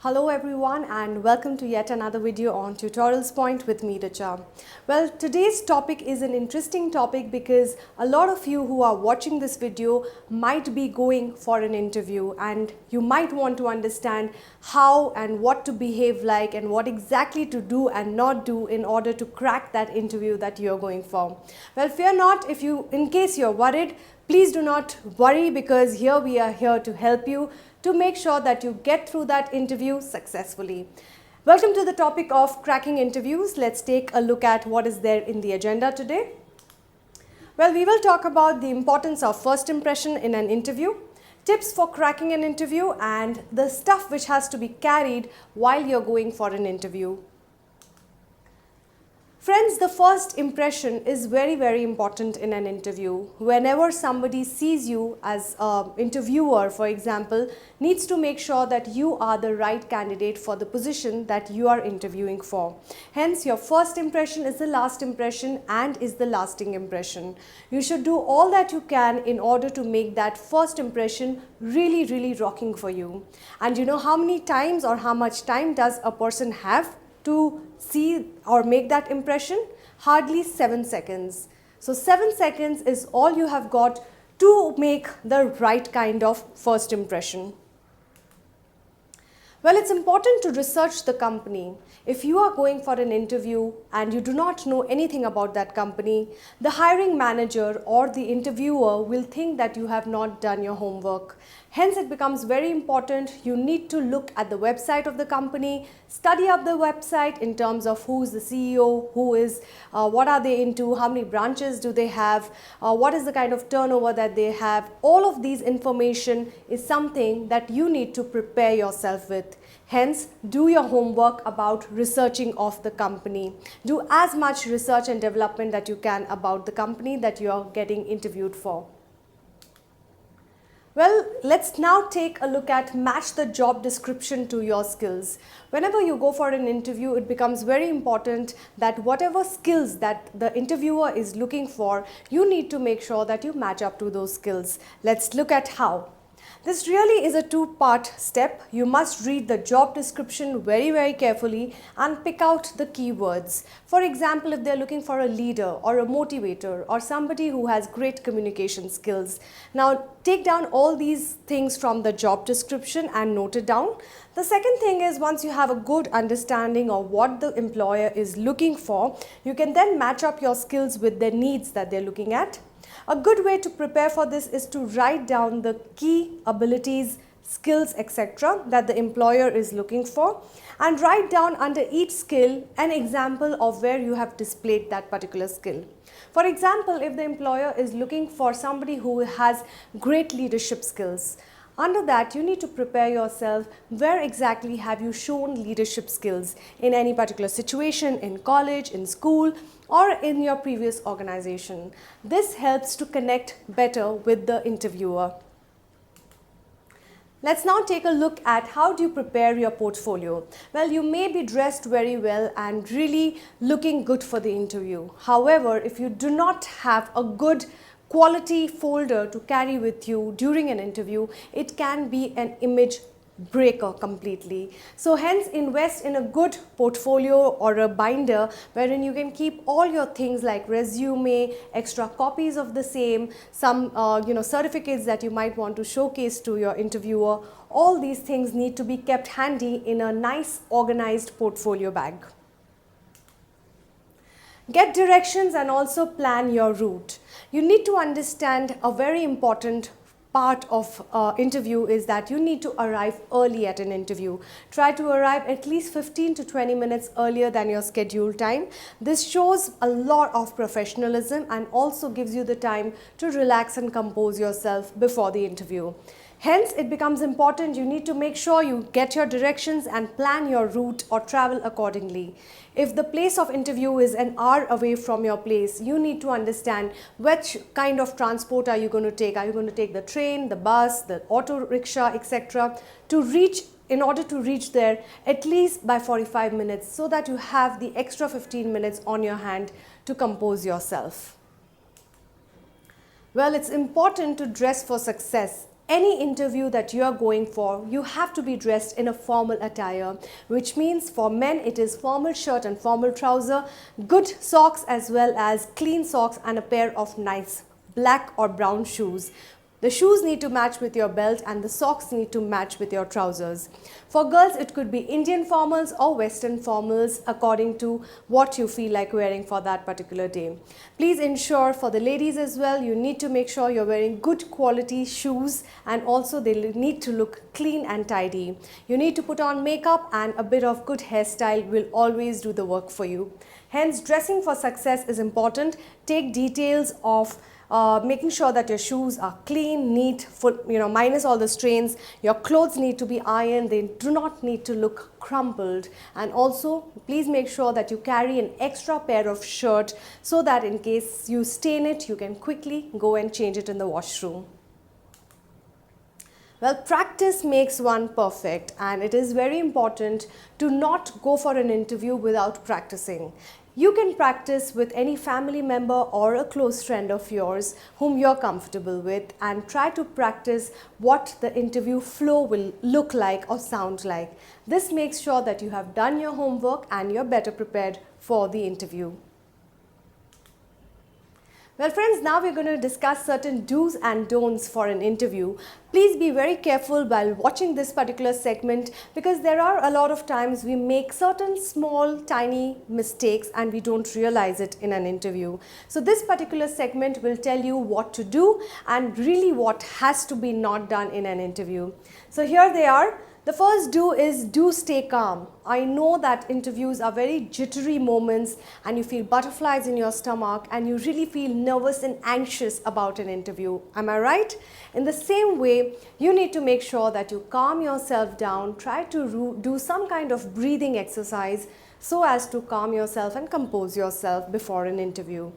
Hello everyone and welcome to yet another video on TutorialsPoint with me, Richa. Well, today's topic is an interesting topic because a lot of you who are watching this video might be going for an interview and you might want to understand how and what to behave like and what exactly to do and not do in order to crack that interview that you're going for. Well, fear not in case you're worried. Please do not worry because here we are here to help you to make sure that you get through that interview successfully. Welcome to the topic of cracking interviews. Let's take a look at what is there in the agenda today. Well, we will talk about the importance of first impression in an interview, tips for cracking an interview, and the stuff which has to be carried while you're going for an interview. Friends, the first impression is very important in an interview. Whenever somebody sees you as an interviewer, for example, needs to make sure that you are the right candidate for the position that you are interviewing for. Hence, your first impression is the last impression and is the lasting impression. You should do all that you can in order to make that first impression really rocking for you. And you know how many times or how much time does a person have to see or make that impression? Hardly 7 seconds. So 7 seconds is all you have got to make the right kind of first impression. Well, it's important to research the company. If you are going for an interview and you do not know anything about that company, the hiring manager or the interviewer will think that you have not done your homework. Hence, it becomes very important. You need to look at the website of the company, study up the website in terms of who is the CEO, what are they into, how many branches do they have, what is the kind of turnover that they have. All of these information is something that you need to prepare yourself with. Hence, do your homework about researching of the company. Do as much research and development that you can about the company that you are getting interviewed for. Well, let's now take a look at match the job description to your skills. Whenever you go for an interview, it becomes very important that whatever skills that the interviewer is looking for, you need to make sure that you match up to those skills. Let's look at how. This really is a two-part step. You must read the job description very carefully and pick out the keywords. For example, if they're looking for a leader or a motivator or somebody who has great communication skills. Now, take down all these things from the job description and note it down. The second thing is, once you have a good understanding of what the employer is looking for, you can then match up your skills with their needs that they're looking at. A good way to prepare for this is to write down the key abilities, skills, etc. that the employer is looking for, and write down under each skill an example of where you have displayed that particular skill. For example, if the employer is looking for somebody who has great leadership skills, under that, you need to prepare yourself where exactly have you shown leadership skills in any particular situation, in college, in school, or in your previous organization. This helps to connect better with the interviewer. Let's now take a look at how do you prepare your portfolio. Well, you may be dressed very well and really looking good for the interview. However, if you do not have a good quality folder to carry with you during an interview, it can be an image breaker completely. So hence, invest in a good portfolio or a binder wherein you can keep all your things like resume, extra copies of the same, some certificates that you might want to showcase to your interviewer. All these things need to be kept handy in a nice organized portfolio bag. Get directions and also plan your route. You need to understand a very important part of interview is that you need to arrive early at an interview. Try to arrive at least 15 to 20 minutes earlier than your scheduled time. This shows a lot of professionalism and also gives you the time to relax and compose yourself before the interview. Hence, it becomes important. You need to make sure you get your directions and plan your route or travel accordingly. If the place of interview is an hour away from your place, you need to understand which kind of transport are you going to take. Are you going to take the train, the bus, the auto rickshaw, etc. in order to reach there at least by 45 minutes so that you have the extra 15 minutes on your hand to compose yourself. Well, it's important to dress for success. any interview that you are going for, you have to be dressed in a formal attire, which means for men it is formal shirt and formal trouser, good socks as well as clean socks, and a pair of nice black or brown shoes. The shoes need to match with your belt and the socks need to match with your trousers. For girls, it could be Indian formals or Western formals according to what you feel like wearing for that particular day. Please ensure for the ladies as well, you need to make sure you're wearing good quality shoes, and also they need to look clean and tidy. You need to put on makeup, and a bit of good hairstyle will always do the work for you. Hence, dressing for success is important. Take details of making sure that your shoes are clean, neat, full, minus all the stains. Your clothes need to be ironed. They do not need to look crumpled. And also, please make sure that you carry an extra pair of shirt so that in case you stain it, you can quickly go and change it in the washroom. Well, practice makes one perfect, and it is very important to not go for an interview without practicing. You can practice with any family member or a close friend of yours whom you're comfortable with, and try to practice what the interview flow will look like or sound like. This makes sure that you have done your homework and you're better prepared for the interview. Well friends, now we're going to discuss certain do's and don'ts for an interview. Please be very careful while watching this particular segment, because there are a lot of times we make certain small tiny mistakes and we don't realize it in an interview. So this particular segment will tell you what to do and really what has to be not done in an interview. So here they are. The first do is do stay calm. I know that interviews are very jittery moments and you feel butterflies in your stomach and you really feel nervous and anxious about an interview. Am I right? In the same way, you need to make sure that you calm yourself down. Try to do some kind of breathing exercise so as to calm yourself and compose yourself before an interview.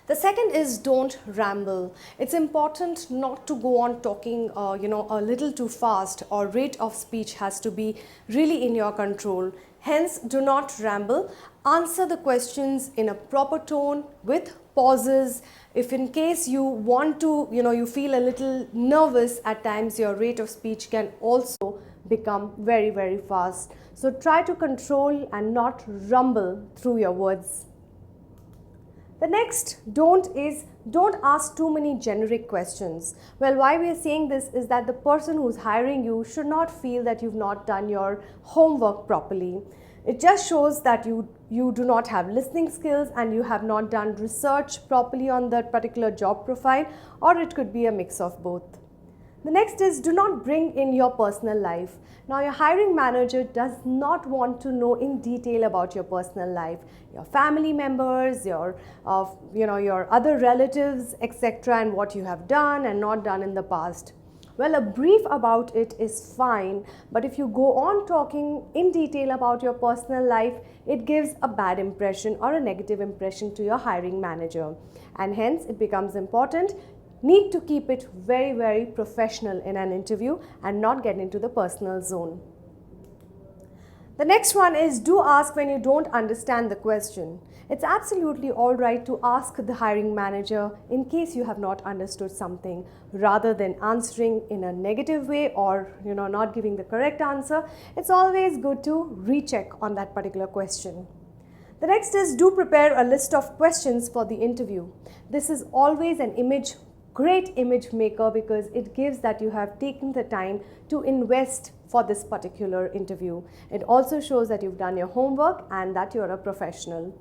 The second is don't ramble. It's important not to go on talking a little too fast, or rate of speech has to be really in your control. Hence, do not ramble. Answer the questions in a proper tone with pauses. If in case you want to, you feel a little nervous at times, your rate of speech can also become very, very fast. So try to control and not rumble through your words. The next don't is don't ask too many generic questions. Well, why we are saying this is that the person who's hiring you should not feel that you've not done your homework properly. It just shows that you do not have listening skills and you have not done research properly on that particular job profile, or it could be a mix of both. The next is do not bring in your personal life. Now, your hiring manager does not want to know in detail about your personal life, your family members, your other relatives, etc., and what you have done and not done in the past. Well, a brief about it is fine, but if you go on talking in detail about your personal life, it gives a bad impression or a negative impression to your hiring manager, and hence it becomes important. Need to keep it very, very professional in an interview and not get into the personal zone. The next one is do ask when you don't understand the question. It's absolutely all right to ask the hiring manager in case you have not understood something, rather than answering in a negative way or not giving the correct answer. It's always good to recheck on that particular question. The next is do prepare a list of questions for the interview. This is always an great image maker, because it gives that you have taken the time to invest for this particular interview. It also shows that you've done your homework and that you're a professional.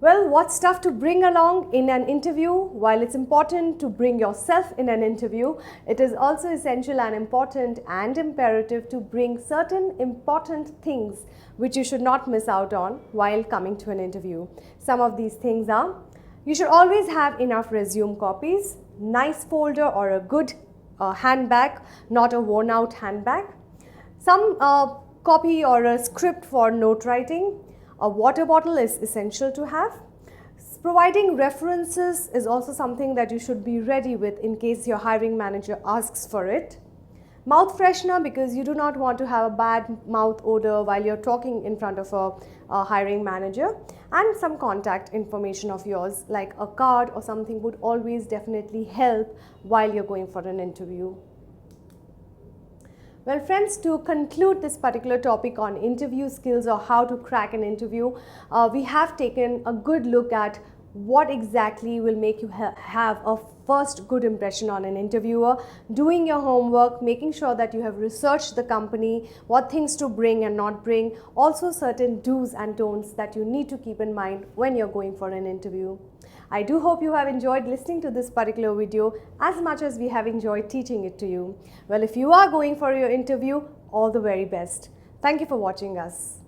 Well, what stuff to bring along in an interview? While it's important to bring yourself in an interview, it is also essential and important and imperative to bring certain important things which you should not miss out on while coming to an interview. Some of these things are: you should always have enough resume copies, nice folder or a good handbag, not a worn out handbag, some copy or a script for note writing, a water bottle is essential to have. Providing references is also something that you should be ready with in case your hiring manager asks for it. Mouth freshener, because you do not want to have a bad mouth odor while you're talking in front of a hiring manager. And some contact information of yours like a card or something would always definitely help while you're going for an interview. Well friends, to conclude this particular topic on interview skills or how to crack an interview, we have taken a good look at what exactly will make you have a first good impression on an interviewer, doing your homework, making sure that you have researched the company, what things to bring and not bring, also certain do's and don'ts that you need to keep in mind when you're going for an interview. I do hope you have enjoyed listening to this particular video as much as we have enjoyed teaching it to you. Well, if you are going for your interview, all the very best. Thank you for watching us.